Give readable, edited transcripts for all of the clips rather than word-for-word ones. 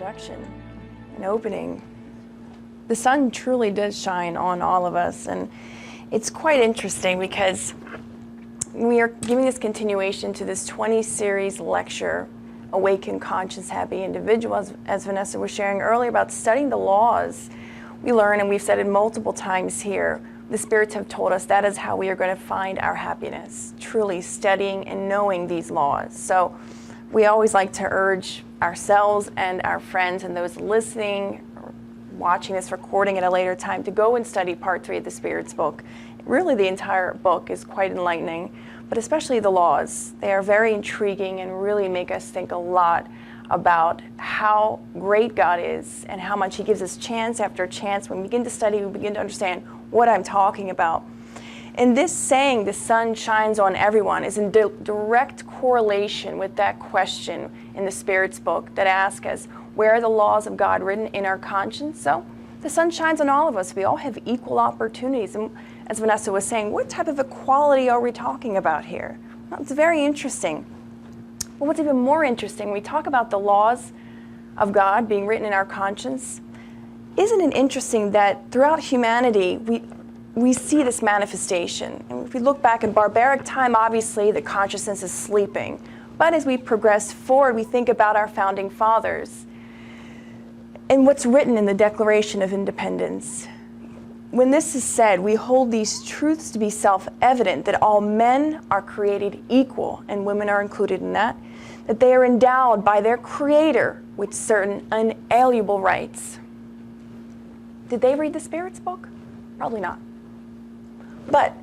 introduction and opening, the sun truly does shine on all of us. And it's quite interesting because we are giving this continuation to this 20 series lecture, Awaken, Conscious, Happy Individual, as Vanessa was sharing earlier about studying the laws. We learn, and we've said it multiple times here, the spirits have told us that is how we are going to find our happiness, truly studying and knowing these laws. So we always like to urge ourselves and our friends and those listening or watching this recording at a later time to go and study part 3 of the Spirit's book. Really, the entire book is quite enlightening, but especially the laws. They are very intriguing and really make us think a lot about how great God is and how much He gives us chance after chance. When we begin to study, we begin to understand what I'm talking about. And this saying, the sun shines on everyone, is in direct correlation with that question in the Spirit's book that asks us, where are the laws of God written in our conscience? So the sun shines on all of us. We all have equal opportunities. And as Vanessa was saying, what type of equality are we talking about here? Well, it's very interesting. But what's even more interesting, we talk about the laws of God being written in our conscience. Isn't it interesting that throughout humanity, we see this manifestation? And if we look back in barbaric time, obviously the consciousness is sleeping. But as we progress forward, we think about our founding fathers and what's written in the Declaration of Independence. When this is said, we hold these truths to be self-evident, that all men are created equal, and women are included in that they are endowed by their Creator with certain unalienable rights. Did they read the Spirit's book? Probably not. But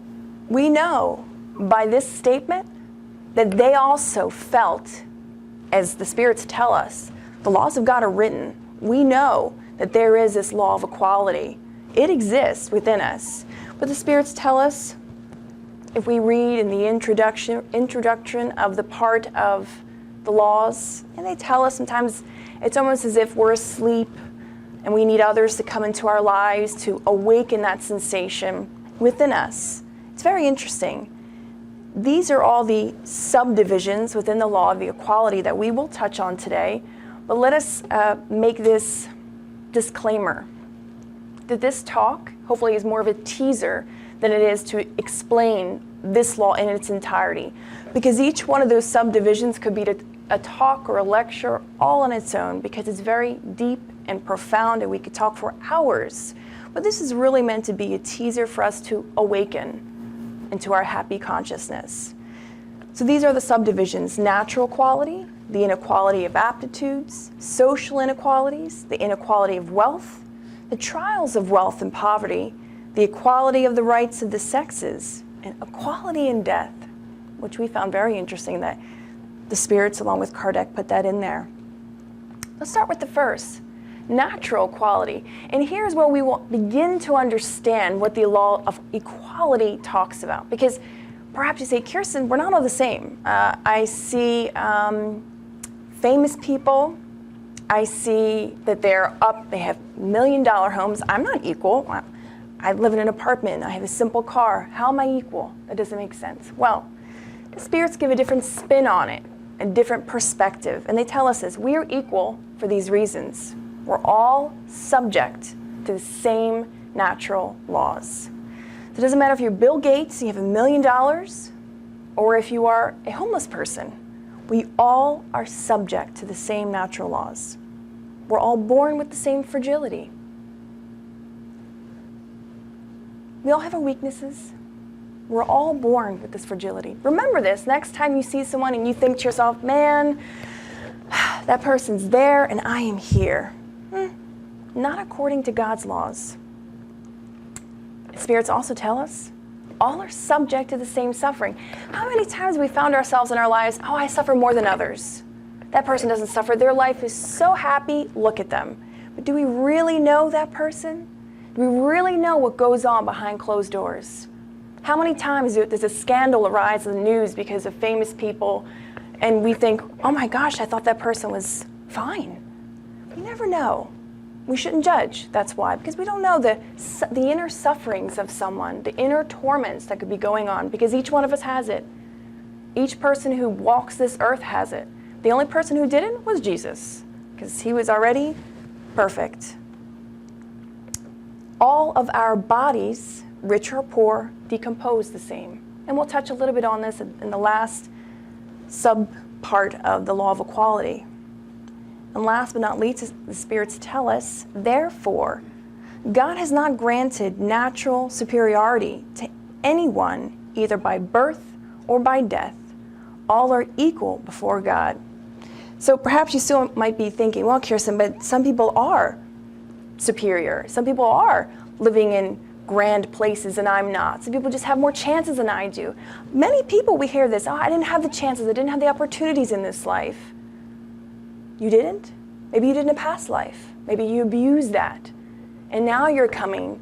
we know by this statement that they also felt, as the Spirits tell us, the laws of God are written. We know that there is this law of equality. It exists within us. But the Spirits tell us, if we read in the introduction of the part of the laws, and they tell us sometimes it's almost as if we're asleep and we need others to come into our lives to awaken that sensation within us. It's very interesting. These are all the subdivisions within the law of the equality that we will touch on today. But let us make this disclaimer that this talk hopefully is more of a teaser than it is to explain this law in its entirety. Because each one of those subdivisions could be a talk or a lecture all on its own, because it's very deep and profound and we could talk for hours. But this is really meant to be a teaser for us to awaken into our happy consciousness. So these are the subdivisions: natural quality, the inequality of aptitudes, social inequalities, the inequality of wealth, the trials of wealth and poverty, the equality of the rights of the sexes, and equality in death, which we found very interesting that the Spirits, along with Kardec, put that in there. Let's start with the first, natural equality. And here's where we will begin to understand what the law of equality talks about. Because perhaps you say, Kirsten, we're not all the same. I see famous people. I see that they're up, they have $1 million homes. I'm not equal. I live in an apartment. I have a simple car. How am I equal? That doesn't make sense. Well, the Spirits give a different spin on it, a different perspective. And they tell us this: we are equal for these reasons. We're all subject to the same natural laws. So it doesn't matter if you're Bill Gates, you have $1 million, or if you are a homeless person. We all are subject to the same natural laws. We're all born with the same fragility. We all have our weaknesses. We're all born with this fragility. Remember this next time you see someone and you think to yourself, man, that person's there and I am here. Not according to God's laws. Spirits also tell us all are subject to the same suffering. How many times have we found ourselves in our lives, oh, I suffer more than others. That person doesn't suffer. Their life is so happy. Look at them. But do we really know that person? Do we really know what goes on behind closed doors? How many times does a scandal arise in the news because of famous people and we think, oh my gosh, I thought that person was fine. We never know. We shouldn't judge, that's why, because we don't know the inner sufferings of someone, the inner torments that could be going on, because each one of us has it. Each person who walks this earth has it. The only person who didn't was Jesus. because he was already perfect. All of our bodies, rich or poor, decompose the same. And we'll touch a little bit on this in the last sub-part of the law of equality. And last but not least, the spirits tell us, therefore, God has not granted natural superiority to anyone, either by birth or by death. All are equal before God. So perhaps you still might be thinking, well, Kirsten, but some people are superior. Some people are living in grand places and I'm not. Some people just have more chances than I do. Many people, we hear this, oh, I didn't have the chances, I didn't have the opportunities in this life. You didn't? Maybe you did in a past life. Maybe you abused that. And now you're coming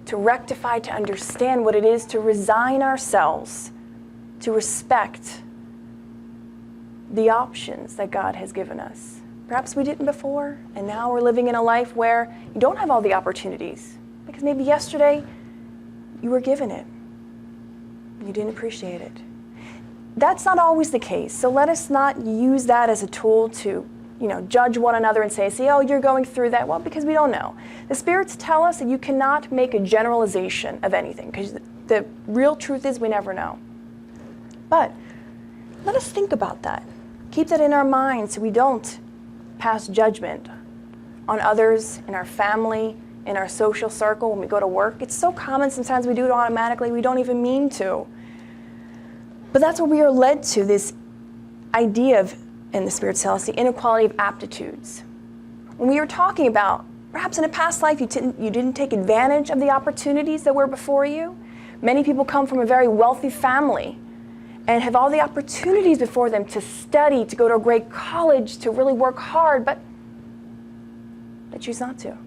to rectify, to understand what it is to resign ourselves, to respect the options that God has given us. Perhaps we didn't before, and now we're living in a life where you don't have all the opportunities, because maybe yesterday you were given it. You didn't appreciate it. That's not always the case, so let us not use that as a tool to judge one another and say, oh, you're going through that. Well, because we don't know. The spirits tell us that you cannot make a generalization of anything, because the real truth is we never know. But let us think about that. Keep that in our minds so we don't pass judgment on others, in our family, in our social circle, when we go to work. It's so common, sometimes we do it automatically, we don't even mean to. But that's what we are led to, this idea of, in the spirits tell us, the inequality of aptitudes. When we were talking about, perhaps in a past life you didn't take advantage of the opportunities that were before you. Many people come from a very wealthy family and have all the opportunities before them to study, to go to a great college, to really work hard, but they choose not to.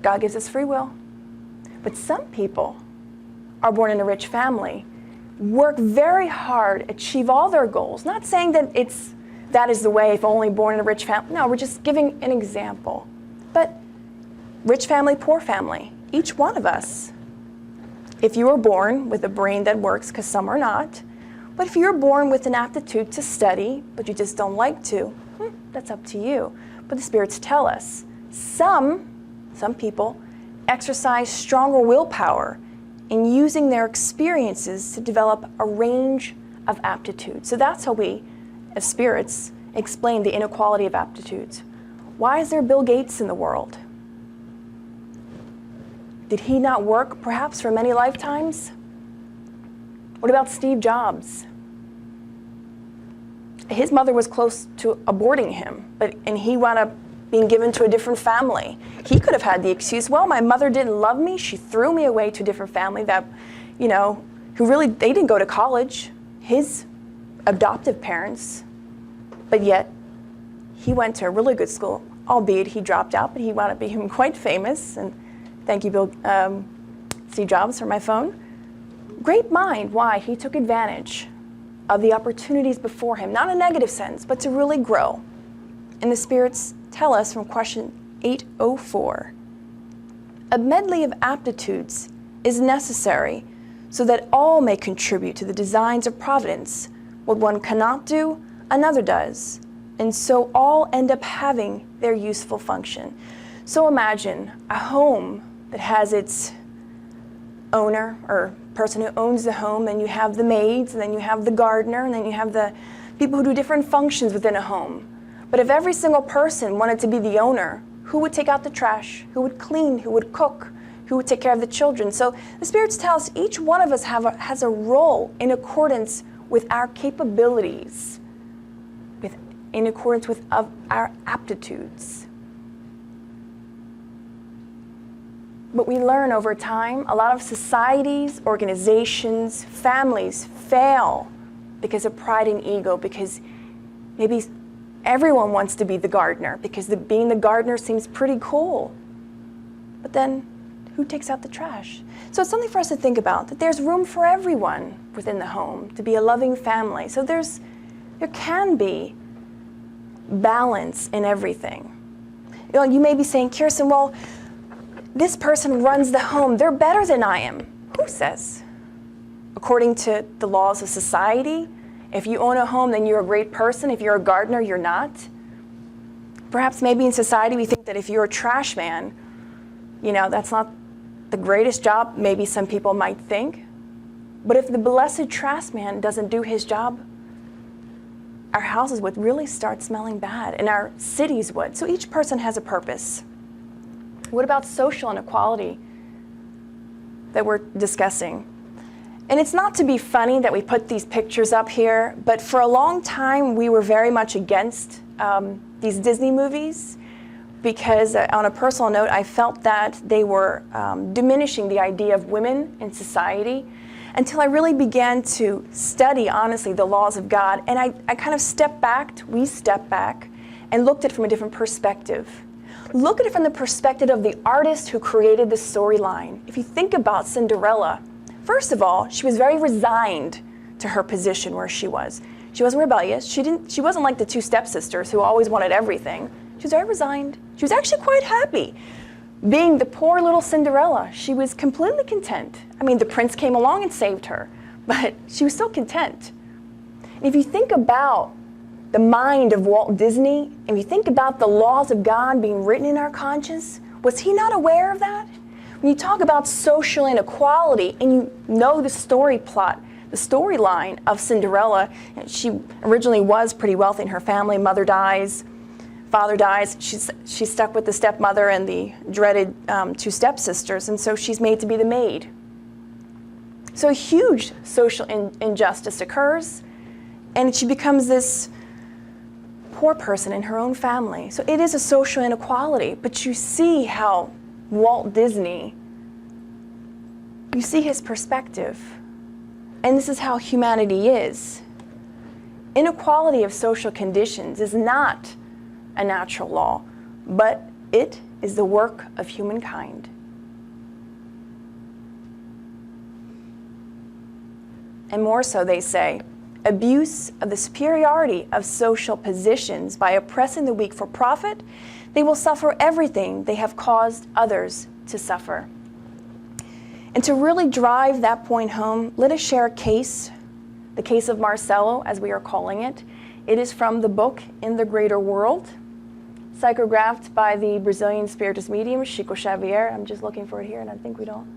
God gives us free will. But some people are born in a rich family, work very hard, achieve all their goals. Not saying that that is the way if only born in a rich family. No, we're just giving an example. But rich family, poor family, each one of us, if you were born with a brain that works, because some are not, but if you're born with an aptitude to study, but you just don't like to, that's up to you. But the spirits tell us, some people exercise stronger willpower in using their experiences to develop a range of aptitudes. So that's how we, as spirits, explain the inequality of aptitudes. Why is there Bill Gates in the world? Did he not work, perhaps, for many lifetimes? What about Steve Jobs? His mother was close to aborting him, and he wound up being given to a different family. He could have had the excuse, well, my mother didn't love me, she threw me away to a different family that, who really, they didn't go to college, his adoptive parents, but yet he went to a really good school, albeit he dropped out, but he wound up being quite famous, and thank you, Steve Jobs, for my phone. Great mind. Why? He took advantage of the opportunities before him, not in a negative sense, but to really grow. And the spirits tell us from question 804, a medley of aptitudes is necessary so that all may contribute to the designs of providence. What one cannot do, another does, and so all end up having their useful function. So imagine a home that has its owner or person who owns the home, and you have the maids, and then you have the gardener, and then you have the people who do different functions within a home. But if every single person wanted to be the owner, who would take out the trash? Who would clean? Who would cook? Who would take care of the children? So the spirits tell us each one of us has a role in accordance with our capabilities, in accordance with our aptitudes. But we learn over time, a lot of societies, organizations, families fail because of pride and ego, because maybe everyone wants to be the gardener, because being the gardener seems pretty cool. But then, who takes out the trash? So it's something for us to think about, that there's room for everyone within the home to be a loving family. So there can be balance in everything. You may be saying, Kirsten, well, this person runs the home, they're better than I am. Who says? According to the laws of society, if you own a home, then you're a great person. If you're a gardener, you're not. Perhaps maybe in society we think that if you're a trash man, that's not the greatest job, maybe some people might think. But if the blessed trash man doesn't do his job, our houses would really start smelling bad, and our cities would. So each person has a purpose. What about social inequality that we're discussing? And it's not to be funny that we put these pictures up here, but for a long time we were very much against these Disney movies because on a personal note, I felt that they were diminishing the idea of women in society until I really began to study, honestly, the laws of God. And I kind of we stepped back and looked at it from a different perspective. Look at it from the perspective of the artist who created the storyline. If you think about Cinderella, first of all, she was very resigned to her position where she was. She wasn't rebellious. She wasn't like the two stepsisters who always wanted everything. She was very resigned. She was actually quite happy. Being the poor little Cinderella, she was completely content. I mean, the prince came along and saved her, but she was still content. And if you think about the mind of Walt Disney, and you think about the laws of God being written in our conscience, was he not aware of that? When you talk about social inequality and you know the story plot, the storyline of Cinderella, she originally was pretty wealthy in her family. Mother dies, father dies. She's stuck with the stepmother and the dreaded two stepsisters, and so she's made to be the maid. So a huge social injustice occurs, and she becomes this poor person in her own family. So it is a social inequality, but you see how Walt Disney, you see his perspective. And this is how humanity is. Inequality of social conditions is not a natural law, but it is the work of humankind. And more so, they say, abuse of the superiority of social positions by oppressing the weak for profit, they will suffer everything they have caused others to suffer. And to really drive that point home, let us share a case, the case of Marcello, as we are calling it. It is from the book In the Greater World, psychographed by the Brazilian spiritist medium, Chico Xavier. I'm just looking for it here, and I think we don't.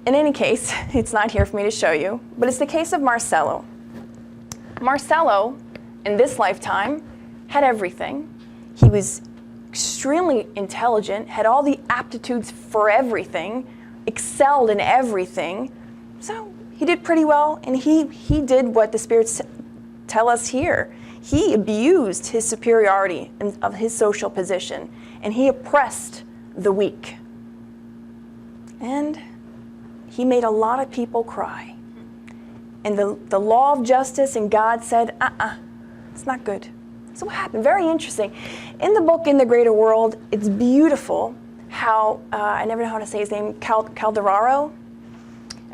In any case, it's not here for me to show you, but it's the case of Marcello. Marcello, in this lifetime, had everything. He was extremely intelligent, had all the aptitudes for everything, excelled in everything. So he did pretty well, and he did what the spirits tell us here. He abused his superiority of his social position, and he oppressed the weak. And he made a lot of people cry. And the law of justice and God said, it's not good. So what happened? Very interesting. In the book In the Greater World, it's beautiful how, I never know how to say his name, Calderaro,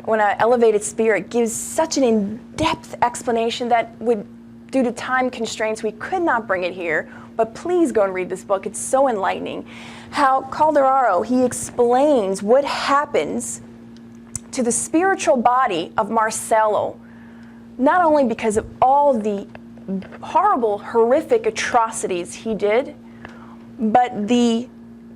when an elevated spirit gives such an in-depth explanation that would, due to time constraints, we could not bring it here, but please go and read this book. It's so enlightening. How Calderaro, he explains what happens to the spiritual body of Marcello, not only because of all the horrible, horrific atrocities he did, but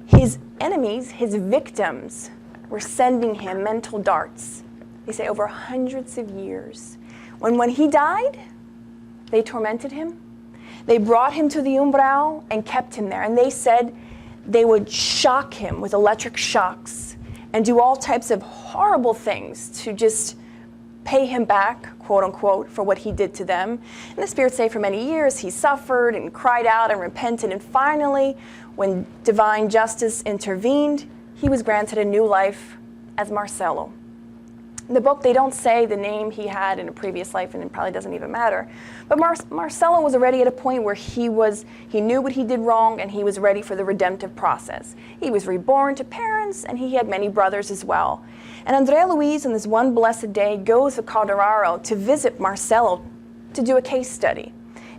his enemies, his victims, were sending him mental darts. They say over hundreds of years. When he died, they tormented him. They brought him to the umbral and kept him there. And they said they would shock him with electric shocks and do all types of horrible things to just pay him back, quote unquote, for what he did to them. And the spirits say for many years he suffered and cried out and repented. And finally, when divine justice intervened, he was granted a new life as Marcello. In the book, they don't say the name he had in a previous life, and it probably doesn't even matter. But Marcello was already at a point where he knew what he did wrong, and he was ready for the redemptive process. He was reborn to parents, and he had many brothers as well. And Andrea Luiz, on this one blessed day, goes with Calderaro to visit Marcello to do a case study.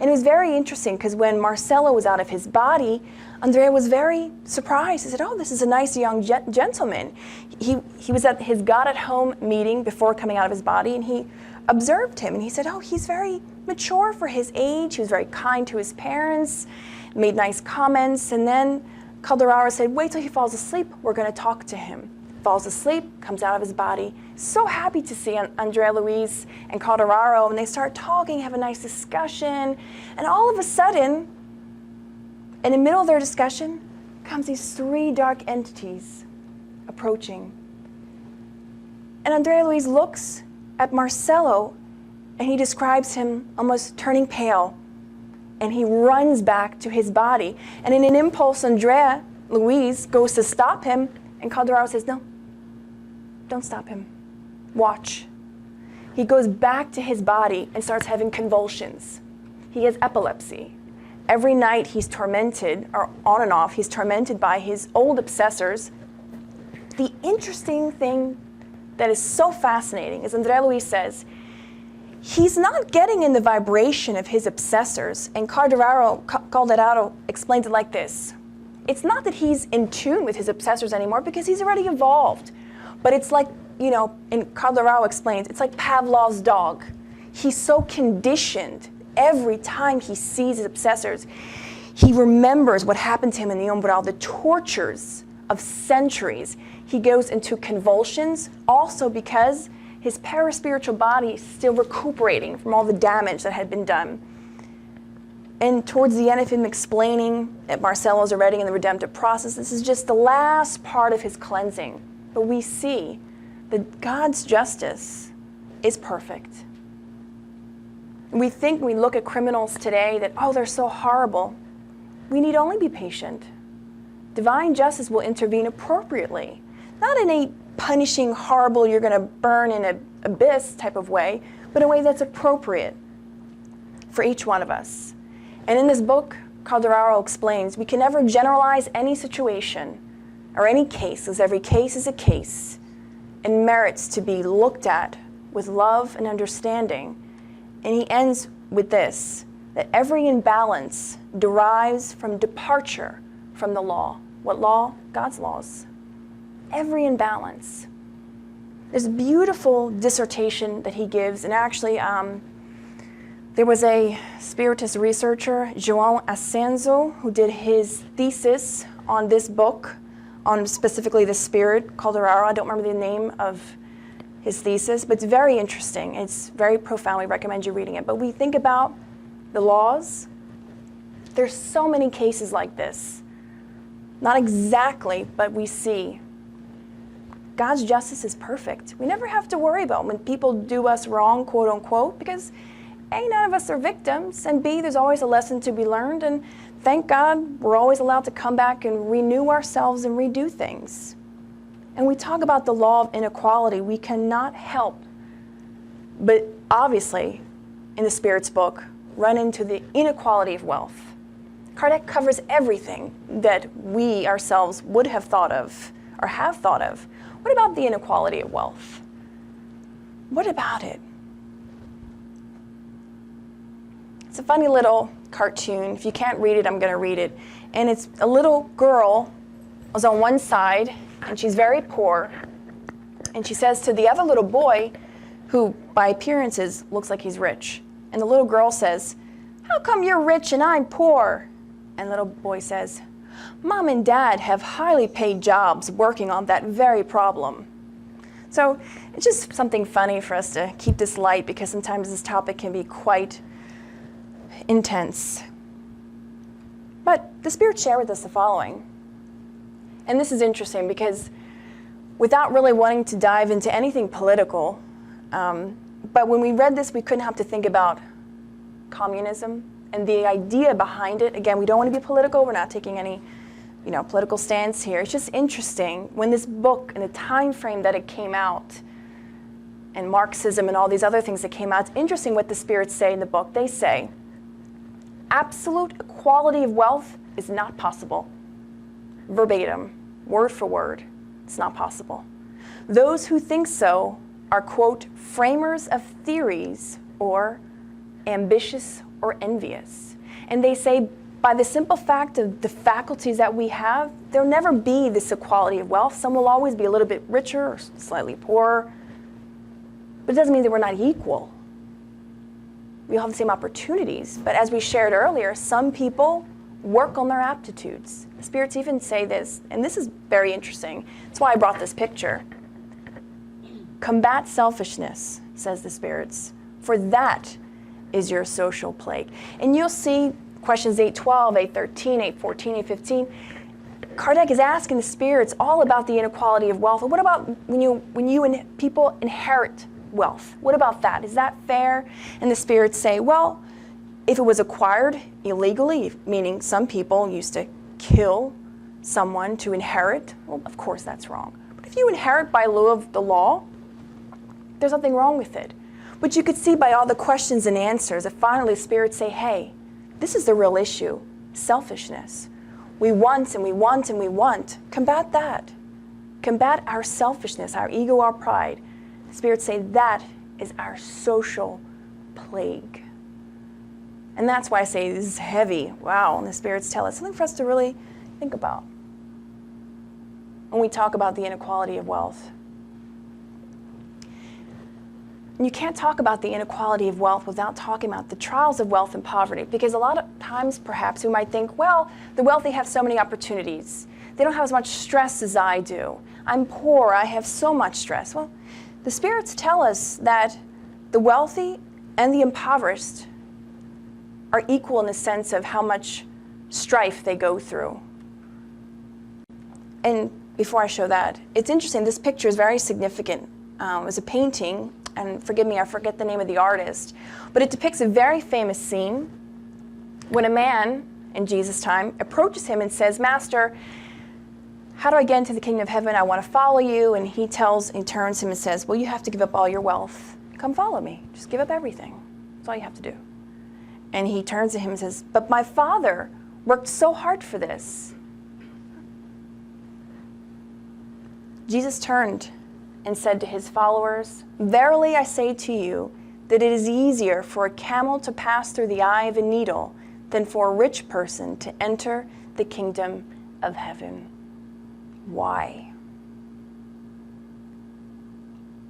And it was very interesting because when Marcello was out of his body, Andrea was very surprised. He said, oh, this is a nice young gentleman. He was at his God at Home meeting before coming out of his body, and he observed him, and he said, oh, he's very mature for his age. He was very kind to his parents, made nice comments, and then Calderaro said, wait till he falls asleep, we're going to talk to him. Falls asleep, comes out of his body, so happy to see Andrea Luis and Calderaro, and they start talking, have a nice discussion, and all of a sudden, in the middle of their discussion, comes these three dark entities approaching. And Andrea Luis looks at Marcello, and he describes him almost turning pale, and he runs back to his body. And in an impulse, Andrea Luis goes to stop him, and Calderaro says, no, don't stop him. Watch. He goes back to his body and starts having convulsions. He has epilepsy. Every night he's tormented, or on and off, he's tormented by his old obsessors. The interesting thing that is so fascinating is Andrea Luis says, he's not getting in the vibration of his obsessors, and Calderaro explains it like this. It's not that he's in tune with his obsessors anymore because he's already evolved. But it's like, and Calderaro explains, it's like Pavlov's dog. He's so conditioned every time he sees his obsessors. He remembers what happened to him in the umbral, the tortures of centuries. He goes into convulsions also because his paraspiritual body is still recuperating from all the damage that had been done. And towards the end of him explaining that Marcello's already in the redemptive process, this is just the last part of his cleansing. But we see that God's justice is perfect. We think when we look at criminals today that, oh, they're so horrible. We need only be patient. Divine justice will intervene appropriately, not in a punishing, horrible, you're going to burn in an abyss type of way, but in a way that's appropriate for each one of us. And in this book, Calderaro explains, we can never generalize any situation or any case, as every case is a case and merits to be looked at with love and understanding. And he ends with this, that every imbalance derives from departure from the law. What law? God's laws. Every imbalance. There's a beautiful dissertation that he gives, and actually there was a Spiritist researcher, João Ascenso, who did his thesis on this book, on specifically the spirit, Calderaro. I don't remember the name of his thesis, but it's very interesting. It's very profound. We recommend you reading it. But we think about the laws. There's so many cases like this. Not exactly, but we see God's justice is perfect. We never have to worry about when people do us wrong, quote unquote, because A, none of us are victims, and B, there's always a lesson to be learned, and thank God we're always allowed to come back and renew ourselves and redo things. And we talk about the law of inequality. We cannot help but obviously, in the Spirit's book, run into the inequality of wealth. Kardec covers everything that we ourselves would have thought of or have thought of. What about the inequality of wealth? What about it? It's a funny little cartoon. If you can't read it, I'm going to read it. And it's a little girl who's on one side, and she's very poor. And she says to the other little boy, who by appearances looks like he's rich. And the little girl says, "How come you're rich and I'm poor?" And the little boy says, "Mom and Dad have highly paid jobs working on that very problem." So it's just something funny for us to keep this light, because sometimes this topic can be quite intense. But the Spirit shared with us the following. And this is interesting because without really wanting to dive into anything political, but when we read this, we couldn't help to think about communism and the idea behind it. Again, we don't want to be political. We're not taking any political stance here. It's just interesting when this book and the time frame that it came out, and Marxism and all these other things that came out, it's interesting what the Spirits say in the book. They say, absolute equality of wealth is not possible. Verbatim, word for word, it's not possible. Those who think so are, quote, framers of theories or ambitious or envious. And they say, by the simple fact of the faculties that we have, there'll never be this equality of wealth. Some will always be a little bit richer or slightly poorer. But it doesn't mean that we're not equal. We all have the same opportunities. But as we shared earlier, some people work on their aptitudes. The spirits even say this, and this is very interesting. That's why I brought this picture. Combat selfishness, says the spirits, for that is your social plague. And you'll see questions 812, 813, 814, 815. Kardec is asking the spirits all about the inequality of wealth. What about when people inherit wealth? What about that? Is that fair? And the spirits say, well, if it was acquired illegally, meaning some people used to kill someone to inherit, well, of course that's wrong. But if you inherit by lieu of the law, there's nothing wrong with it. But you could see by all the questions and answers that finally spirits say, hey, this is the real issue, selfishness. We want and we want and we want. Combat that. Combat our selfishness, our ego, our pride. Spirits say that is our social plague. And that's why I say this is heavy. Wow, and the spirits tell us something for us to really think about when we talk about the inequality of wealth. And you can't talk about the inequality of wealth without talking about the trials of wealth and poverty, because a lot of times perhaps we might think, well, the wealthy have so many opportunities. They don't have as much stress as I do. I'm poor, I have so much stress. Well, the spirits tell us that the wealthy and the impoverished are equal in the sense of how much strife they go through. And before I show that, it's interesting, this picture is very significant. It was a painting, and forgive me, I forget the name of the artist, but it depicts a very famous scene when a man in Jesus' time approaches him and says, Master, how do I get into the kingdom of heaven? I want to follow you. And he turns to him and says, well, you have to give up all your wealth. Come follow me. Just give up everything. That's all you have to do. And he turns to him and says, but my father worked so hard for this. Jesus turned and said to his followers, verily I say to you that it is easier for a camel to pass through the eye of a needle than for a rich person to enter the kingdom of heaven. Why?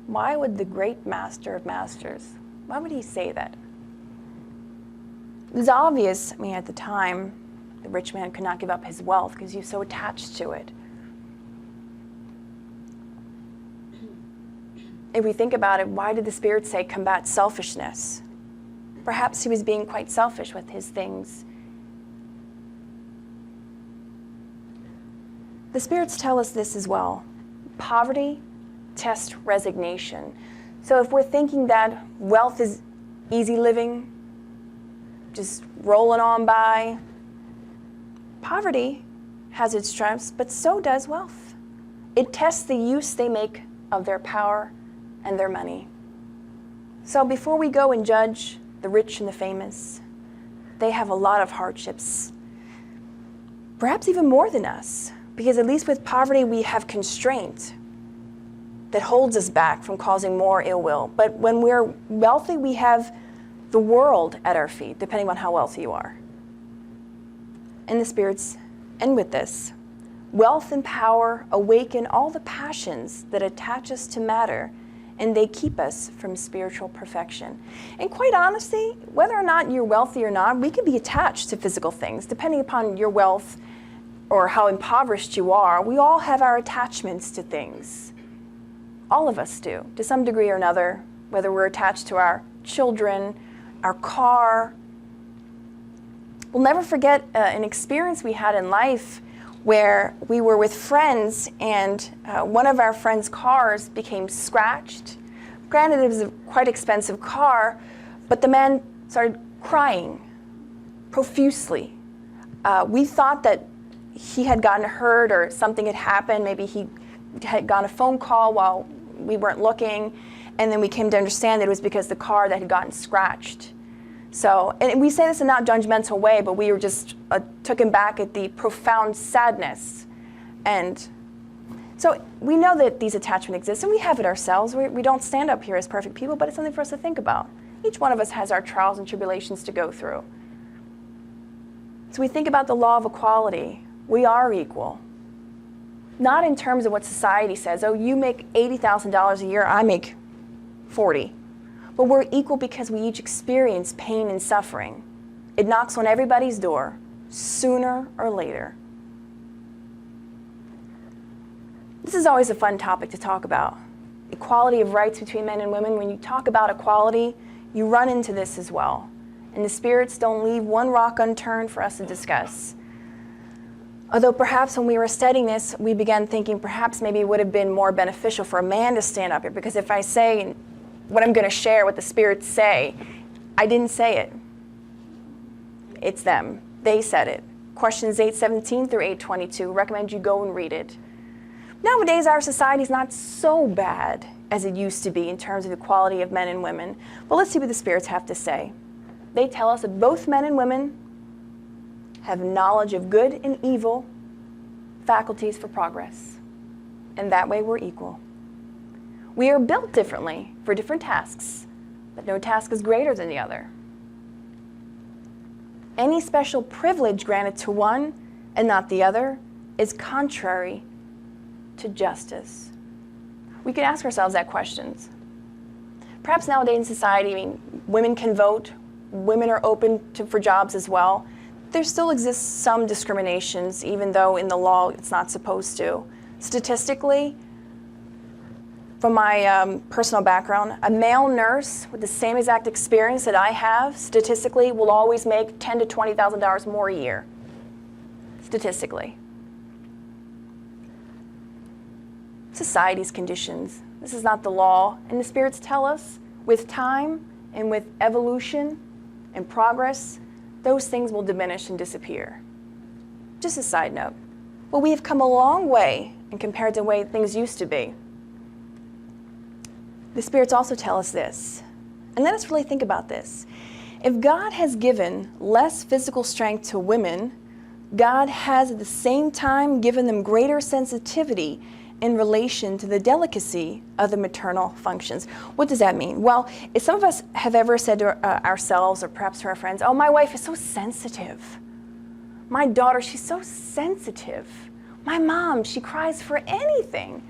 Why would the great master of masters, why would he say that? It was obvious, at the time, the rich man could not give up his wealth because he was so attached to it. If we think about it, why did the spirits say combat selfishness? Perhaps he was being quite selfish with his things. The spirits tell us this as well. Poverty tests resignation. So if we're thinking that wealth is easy living, just rolling on by, poverty has its strengths, but so does wealth. It tests the use they make of their power and their money. So before we go and judge the rich and the famous, they have a lot of hardships, perhaps even more than us, because at least with poverty we have constraint that holds us back from causing more ill will. But when we're wealthy, we have the world at our feet, depending on how wealthy you are. And the spirits end with this. Wealth and power awaken all the passions that attach us to matter, and they keep us from spiritual perfection. And quite honestly, whether or not you're wealthy or not, we can be attached to physical things, depending upon your wealth or how impoverished you are. We all have our attachments to things. All of us do, to some degree or another, whether we're attached to our children, our car. We'll never forget an experience we had in life where we were with friends and one of our friends' cars became scratched. Granted, it was a quite expensive car, but the man started crying profusely. We thought that he had gotten hurt or something had happened. Maybe he had gotten a phone call while we weren't looking, and then we came to understand that it was because the car that had gotten scratched. So, and we say this in not judgmental way, but we were just taken back at the profound sadness. And So we know that these attachments exist, and we have it ourselves. We don't stand up here as perfect people, but it's something for us to think about. Each one of us has our trials and tribulations to go through. So we think about the law of equality. We are equal. Not in terms of what society says, oh, you make $80,000 a year, I make 40. But we're equal because we each experience pain and suffering. It knocks on everybody's door, sooner or later. This is always a fun topic to talk about. Equality of rights between men and women. When you talk about equality, you run into this as well. And the spirits don't leave one rock unturned for us to discuss. Although perhaps when we were studying this, we began thinking perhaps maybe it would have been more beneficial for a man to stand up here, because if I say what I'm going to share, what the spirits say, I didn't say it. It's them. They said it. Questions 817 through 822. Recommend you go and read it. Nowadays, our society is not so bad as it used to be in terms of equality of men and women. But let's see what the spirits have to say. They tell us that both men and women have knowledge of good and evil, faculties for progress. And that way we're equal. We are built differently for different tasks, but no task is greater than the other. Any special privilege granted to one and not the other is contrary to justice. We can ask ourselves that question. Perhaps nowadays in society, women can vote, women are open for jobs as well. There still exists some discriminations, even though in the law it's not supposed to. Statistically, from my personal background, a male nurse with the same exact experience that I have, statistically, will always make $10,000 to $20,000 more a year. Statistically. Society's conditions. This is not the law. And the spirits tell us, with time and with evolution and progress, those things will diminish and disappear. Just a side note. Well, we have come a long way in compared to the way things used to be. The spirits also tell us this, and let us really think about this. If God has given less physical strength to women, God has at the same time given them greater sensitivity in relation to the delicacy of the maternal functions. What does that mean? Well, if some of us have ever said to ourselves or perhaps to our friends, oh, my wife is so sensitive. My daughter, she's so sensitive. My mom, she cries for anything.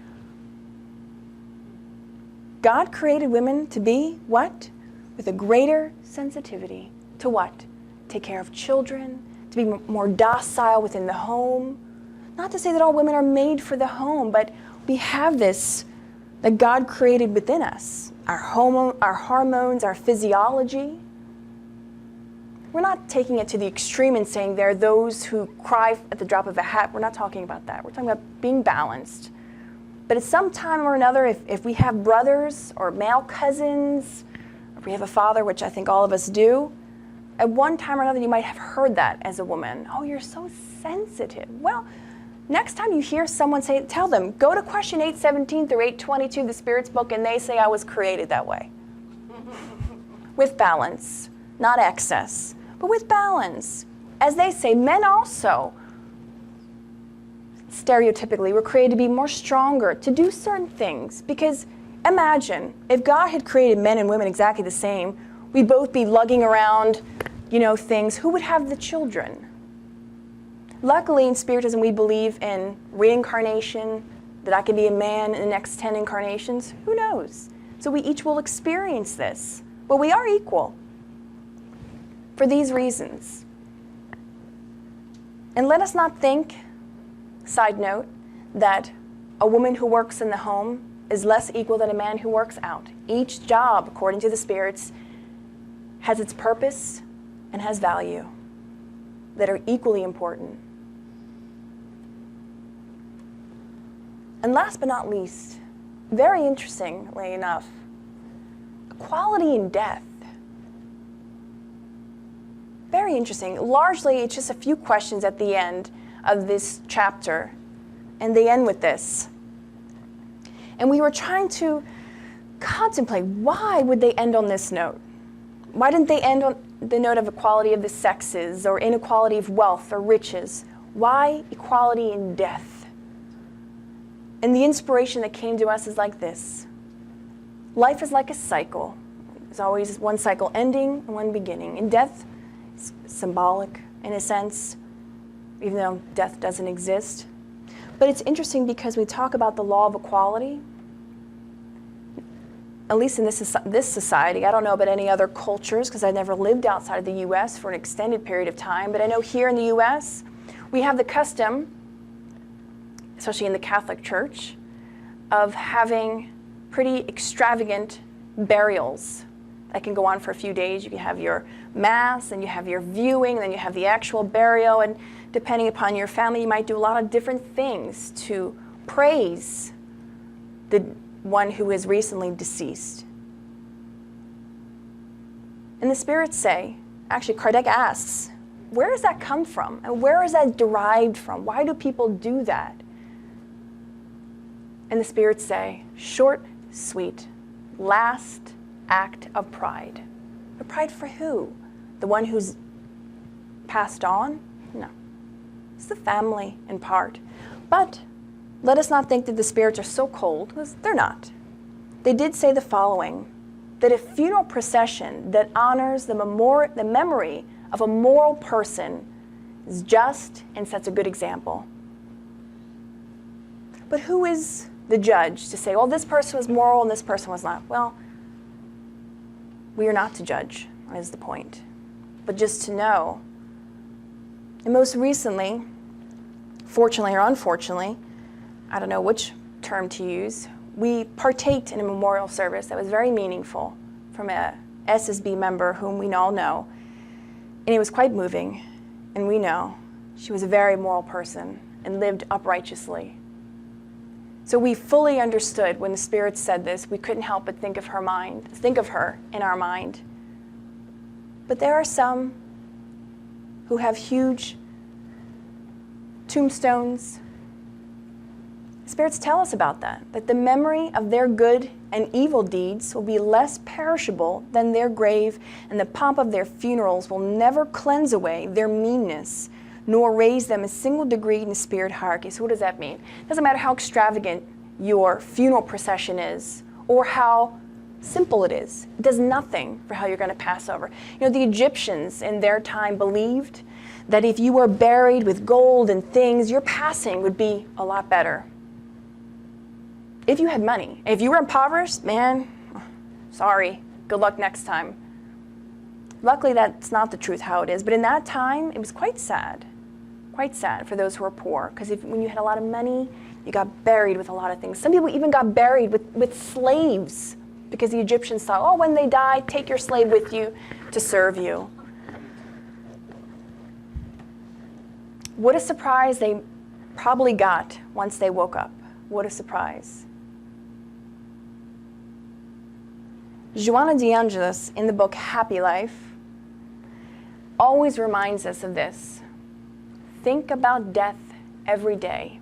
God created women to be what? With a greater sensitivity. To what? Take care of children, to be more docile within the home. Not to say that all women are made for the home, but we have this that God created within us. Our hormones, our physiology. We're not taking it to the extreme and saying there are those who cry at the drop of a hat. We're not talking about that. We're talking about being balanced. But at some time or another, if we have brothers or male cousins, or if we have a father, which I think all of us do, at one time or another you might have heard that as a woman. Oh, you're so sensitive. Well, next time you hear someone say it, tell them, go to question 817 through 822, the Spirit's book, and they say I was created that way. With balance, not excess, but with balance. As they say, men also, stereotypically, were created to be more stronger, to do certain things. Because imagine, if God had created men and women exactly the same, we'd both be lugging around, things. Who would have the children? Luckily, in Spiritism, we believe in reincarnation, that I can be a man in the next 10 incarnations. Who knows? So we each will experience this. But we are equal for these reasons. And let us not think, side note, that a woman who works in the home is less equal than a man who works out. Each job, according to the spirits, has its purpose and has value that are equally important. And last but not least, very interestingly enough, equality in death. Very interesting. Largely, it's just a few questions at the end of this chapter, and they end with this. And we were trying to contemplate, why would they end on this note? Why didn't they end on the note of equality of the sexes or inequality of wealth or riches? Why equality in death? And the inspiration that came to us is like this. Life is like a cycle. There's always one cycle ending and one beginning. And death is symbolic in a sense, even though death doesn't exist. But it's interesting because we talk about the law of equality. At least in this society, I don't know about any other cultures because I never lived outside of the U.S. for an extended period of time, but I know here in the U.S. we have the custom, especially in the Catholic Church, of having pretty extravagant burials that can go on for a few days. You can have your mass, and you have your viewing, and then you have the actual burial, and depending upon your family, you might do a lot of different things to praise the one who is recently deceased. And the spirits say, actually Kardec asks, where does that come from? And where is that derived from? Why do people do that? And the spirits say, short, sweet, last act of pride. But pride for who? The one who's passed on? No. It's the family in part. But let us not think that the spirits are so cold, because they're not. They did say the following, that a funeral procession that honors the memory of a moral person is just and sets a good example. But who is the judge to say, well, this person was moral and this person was not? Well, we are not to judge, is the point. But just to know. And most recently, fortunately or unfortunately, I don't know which term to use, we partaked in a memorial service that was very meaningful from a SSB member whom we all know. And it was quite moving, and we know she was a very moral person and lived uprighteously. So we fully understood when the spirits said this, we couldn't help but think of her in our mind. But there are some who have huge tombstones. Spirits tell us about that the memory of their good and evil deeds will be less perishable than their grave, and the pomp of their funerals will never cleanse away their meanness, nor raise them a single degree in the spirit hierarchy. So what does that mean? It doesn't matter how extravagant your funeral procession is, or how simple it is. It does nothing for how you're going to pass over. You know, the Egyptians in their time believed that if you were buried with gold and things, your passing would be a lot better. If you had money. If you were impoverished, man, sorry, good luck next time. Luckily, that's not the truth how it is, but in that time, it was quite sad for those who were poor, because when you had a lot of money, you got buried with a lot of things. Some people even got buried with slaves, because the Egyptians thought, oh, when they die, take your slave with you to serve you. What a surprise they probably got once they woke up. What a surprise. Joanna de Angelis, in the book Happy Life, always reminds us of this. Think about death every day.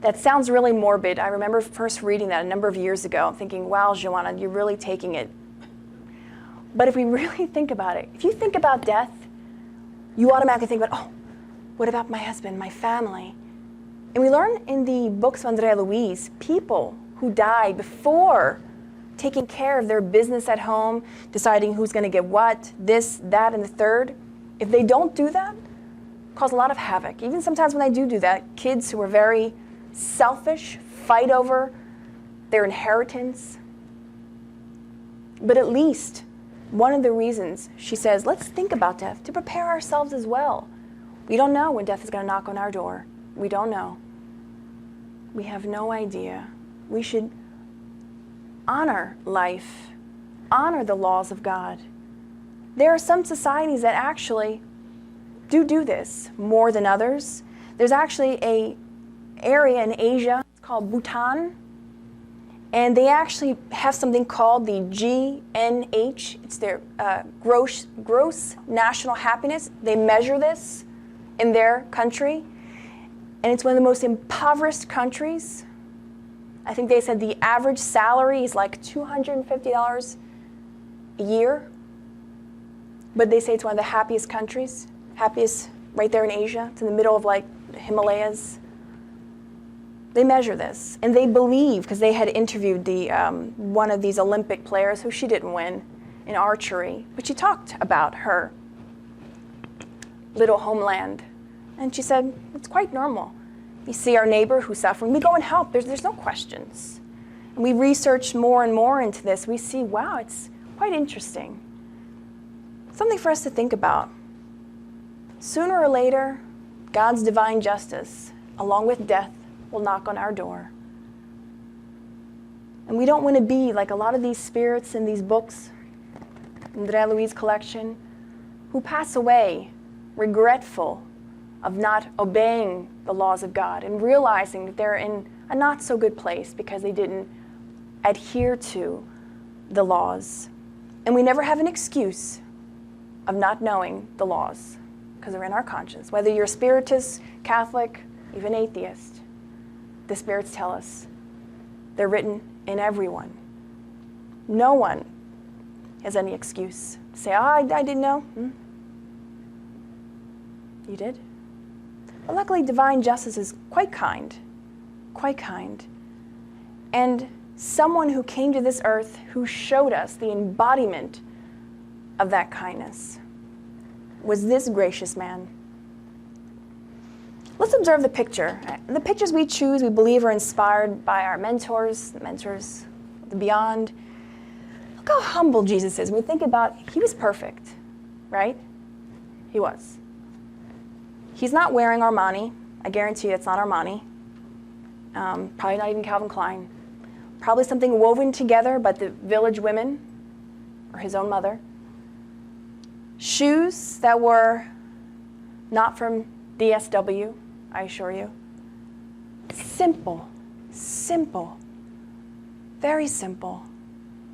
That sounds really morbid. I remember first reading that a number of years ago, thinking, wow, Joanna, you're really taking it. But if we really think about it, if you think about death, you automatically think about, oh, what about my husband, my family? And we learn in the books of Andrea Louise, people who died before taking care of their business at home, deciding who's going to get what, this, that, and the third. If they don't do that, cause a lot of havoc. Even sometimes when they do that, kids who are very selfish fight over their inheritance. But at least one of the reasons she says, let's think about death to prepare ourselves as well. We don't know when death is going to knock on our door. We don't know. We have no idea. We should honor life, honor the laws of God. There are some societies that actually do this more than others. There's actually an area in Asia, it's called Bhutan, and they actually have something called the GNH. It's their gross national happiness. They measure this in their country, and it's one of the most impoverished countries. I think they said the average salary is like $250 a year, but they say it's one of the happiest countries, happiest right there in Asia. It's in the middle of like the Himalayas. They measure this, and they believe, because they had interviewed one of these Olympic players who she didn't win in archery, but she talked about her little homeland. And she said, it's quite normal. You see our neighbor who's suffering, we go and help. There's no questions. And we researched more and more into this. We see, wow, it's quite interesting. Something for us to think about. Sooner or later, God's divine justice, along with death, will knock on our door. And we don't want to be like a lot of these spirits in these books, in Andrea Louise collection, who pass away regretful of not obeying the laws of God and realizing that they're in a not so good place because they didn't adhere to the laws. And we never have an excuse of not knowing the laws because they're in our conscience. Whether you're a Spiritist, Catholic, even atheist, the spirits tell us they're written in everyone. No one has any excuse to say, oh, I didn't know. You did? But luckily, divine justice is quite kind. And someone who came to this earth who showed us the embodiment of that kindness was this gracious man. Let's observe the picture. The pictures we choose, we believe, are inspired by our mentors, the mentors of the beyond. Look how humble Jesus is. When we think about, he was perfect, right? He was. He's not wearing Armani. I guarantee you it's not Armani. Probably not even Calvin Klein. Probably something woven together by the village women or his own mother. Shoes that were not from DSW, I assure you. Simple, very simple.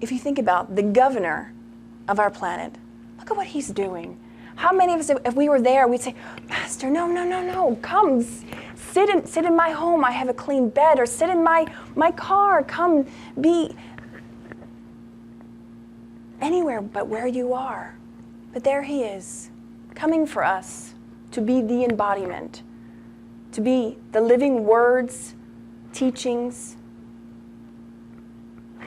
If you think about the governor of our planet, look at what he's doing. How many of us, if we were there, we'd say, Pastor, no, come, sit in my home, I have a clean bed, or sit in my car, come be anywhere but where you are. But there he is, coming for us to be the embodiment, to be the living words, teachings.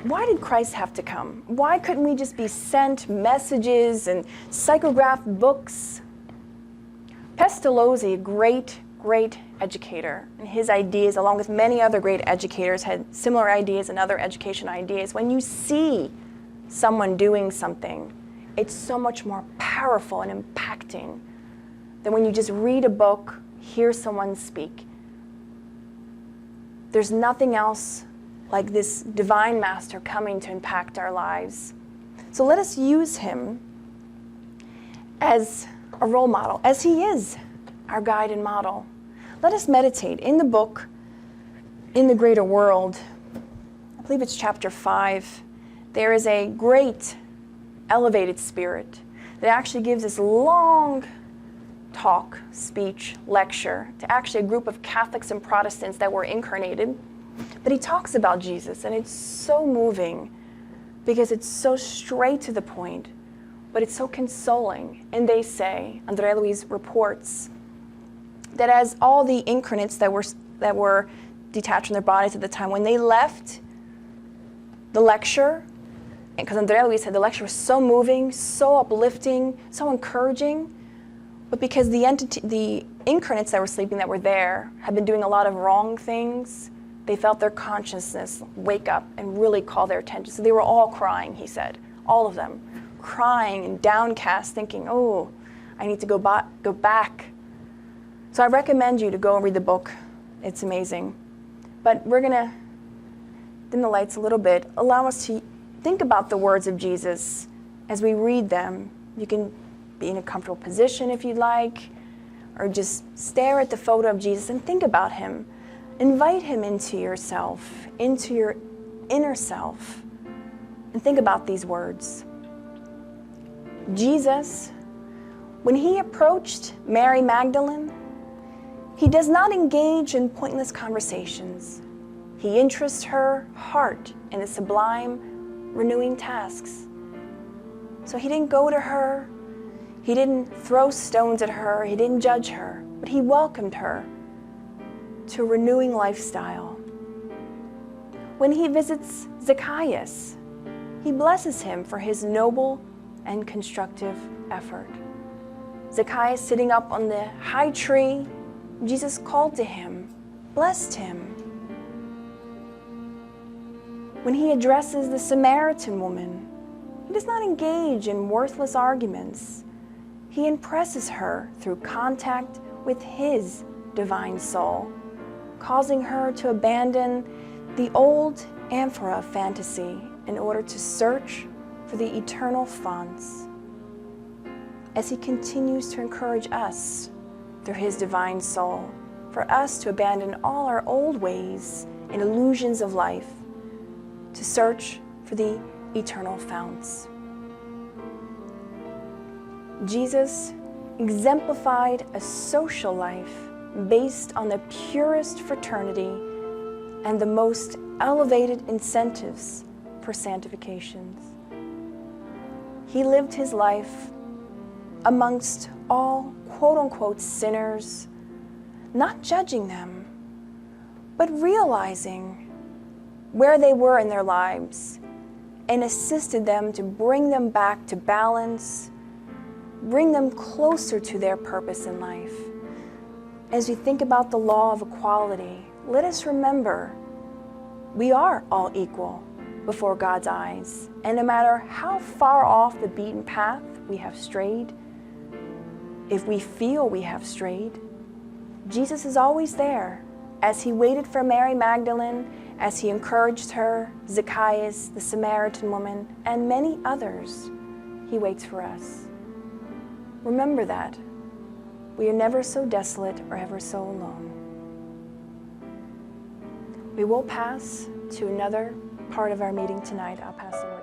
Why did Christ have to come? Why couldn't we just be sent messages and psychographed books? Pestalozzi, a great educator, and his ideas, along with many other great educators, had similar ideas and other education ideas. When you see someone doing something, it's so much more powerful and impacting than when you just read a book, hear someone speak. There's nothing else like this divine master coming to impact our lives. So let us use him as a role model, as he is our guide and model. Let us meditate in the book, In the Greater World. I believe it's chapter 5. There is a great elevated spirit that actually gives this long talk, speech, lecture to actually a group of Catholics and Protestants that were incarnated. But he talks about Jesus, and it's so moving because it's so straight to the point, but it's so consoling. And they say, Andrea Louise reports, that as all the incarnates that were detached from their bodies at the time, when they left the lecture, because Andrea Louise said the lecture was so moving, so uplifting, so encouraging, but because the incarnates that were sleeping, that were there, had been doing a lot of wrong things, they felt their consciousness wake up and really call their attention. So they were all crying, he said, all of them, crying and downcast, thinking, oh, I need to go back. So I recommend you to go and read the book. It's amazing. But we're going to dim the lights a little bit, allow us to think about the words of Jesus as we read them. You can be in a comfortable position if you'd like, or just stare at the photo of Jesus and think about him. Invite him into yourself, into your inner self, and think about these words. Jesus, when he approached Mary Magdalene, he does not engage in pointless conversations. He interests her heart in the sublime, renewing tasks. So he didn't go to her, he didn't throw stones at her, he didn't judge her, but he welcomed her to a renewing lifestyle. When he visits Zacchaeus, he blesses him for his noble and constructive effort. Zacchaeus sitting up on the high tree, Jesus called to him, blessed him. When he addresses the Samaritan woman, he does not engage in worthless arguments. He impresses her through contact with his divine soul, causing her to abandon the old amphora fantasy in order to search for the eternal fonts. As he continues to encourage us through his divine soul, for us to abandon all our old ways and illusions of life, to search for the eternal founts. Jesus exemplified a social life based on the purest fraternity and the most elevated incentives for sanctifications. He lived his life amongst all quote-unquote sinners, not judging them, but realizing where they were in their lives and assisted them to bring them back to balance, bring them closer to their purpose in life. As we think about the law of equality, let us remember we are all equal before God's eyes, and no matter how far off the beaten path we have strayed, if we feel we have strayed, Jesus is always there. As he waited for Mary Magdalene, as he encouraged her, Zacchaeus, the Samaritan woman, and many others, he waits for us. Remember that. We are never so desolate or ever so alone. We will pass to another part of our meeting tonight. I'll pass it over.